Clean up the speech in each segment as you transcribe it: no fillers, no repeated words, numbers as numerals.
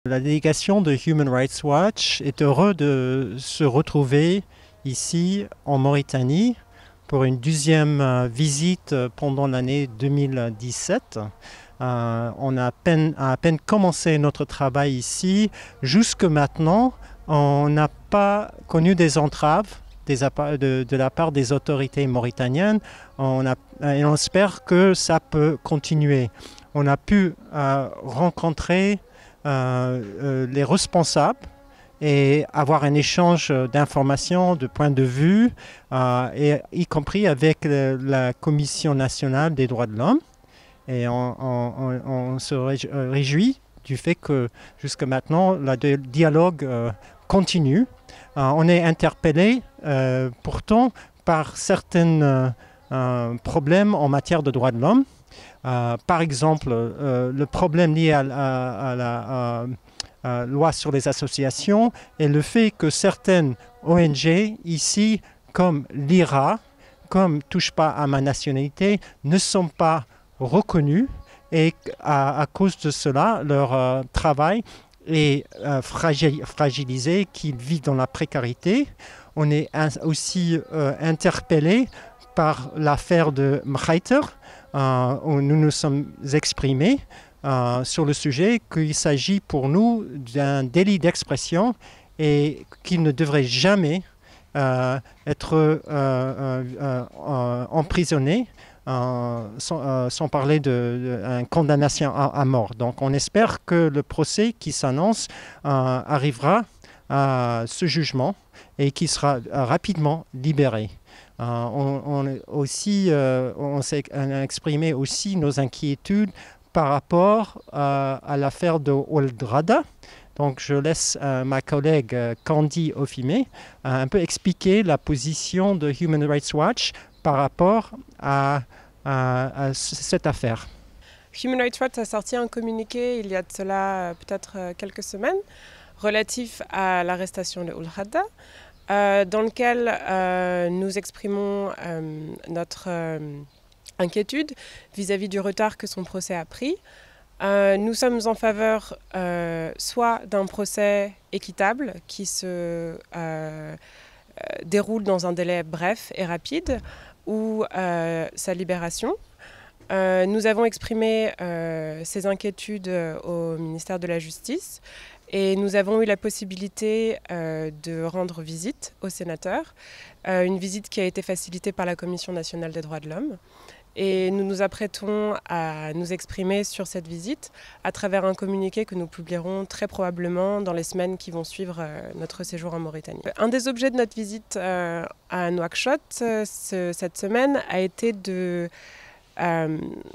La délégation de Human Rights Watch est heureuse de se retrouver ici en Mauritanie pour une deuxième visite pendant l'année 2017. On a à peine commencé notre travail ici. Jusque maintenant, on n'a pas connu des entraves de la part des autorités mauritaniennes. Et on espère que ça peut continuer. On a pu rencontrer les responsables et avoir un échange d'informations, de points de vue, et y compris avec la Commission nationale des droits de l'homme. Et on se réjouit du fait que jusqu'à maintenant, le dialogue continue. On est interpellé pourtant par certains problèmes en matière de droits de l'homme. Par exemple, le problème lié à la loi sur les associations et le fait que certaines ONG ici, comme l'IRA, comme Touche pas à ma nationalité, ne sont pas reconnues et à cause de cela, leur travail est fragilisé, qu'ils vivent dans la précarité. On est aussi interpellé par l'affaire de Mkhaïter, où nous nous sommes exprimés sur le sujet qu'il s'agit pour nous d'un délit d'expression et qu'il ne devrait jamais être emprisonné sans parler d'une condamnation à mort. Donc on espère que le procès qui s'annonce arrivera à ce jugement et qu'il sera rapidement libéré. On s'est exprimé aussi nos inquiétudes par rapport à l'affaire de Ould Rada. Donc je laisse ma collègue Candy Ofimé un peu expliquer la position de Human Rights Watch par rapport à cette affaire. Human Rights Watch a sorti un communiqué il y a de cela peut-être quelques semaines relatif à l'arrestation de Ould Rada, dans lequel nous exprimons notre inquiétude vis-à-vis du retard que son procès a pris. Nous sommes en faveur soit d'un procès équitable qui se déroule dans un délai bref et rapide, ou sa libération. Nous avons exprimé ces inquiétudes au ministère de la Justice et nous avons eu la possibilité de rendre visite aux sénateurs, une visite qui a été facilitée par la Commission nationale des droits de l'homme. Et nous nous apprêtons à nous exprimer sur cette visite à travers un communiqué que nous publierons très probablement dans les semaines qui vont suivre notre séjour en Mauritanie. Un des objets de notre visite à Nouakchott cette semaine a été de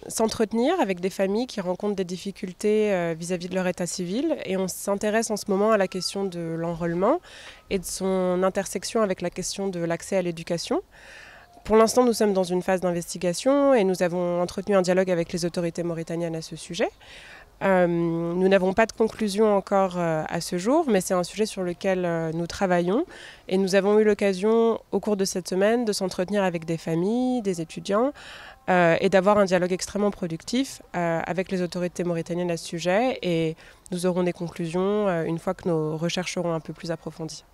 s'entretenir avec des familles qui rencontrent des difficultés vis-à-vis de leur état civil, et on s'intéresse en ce moment à la question de l'enrôlement et de son intersection avec la question de l'accès à l'éducation. Pour l'instant, nous sommes dans une phase d'investigation et nous avons entretenu un dialogue avec les autorités mauritaniennes à ce sujet. Nous n'avons pas de conclusion encore à ce jour, mais c'est un sujet sur lequel nous travaillons. Et nous avons eu l'occasion, au cours de cette semaine, de s'entretenir avec des familles, des étudiants, et d'avoir un dialogue extrêmement productif avec les autorités mauritaniennes à ce sujet. Et nous aurons des conclusions une fois que nos recherches seront un peu plus approfondies.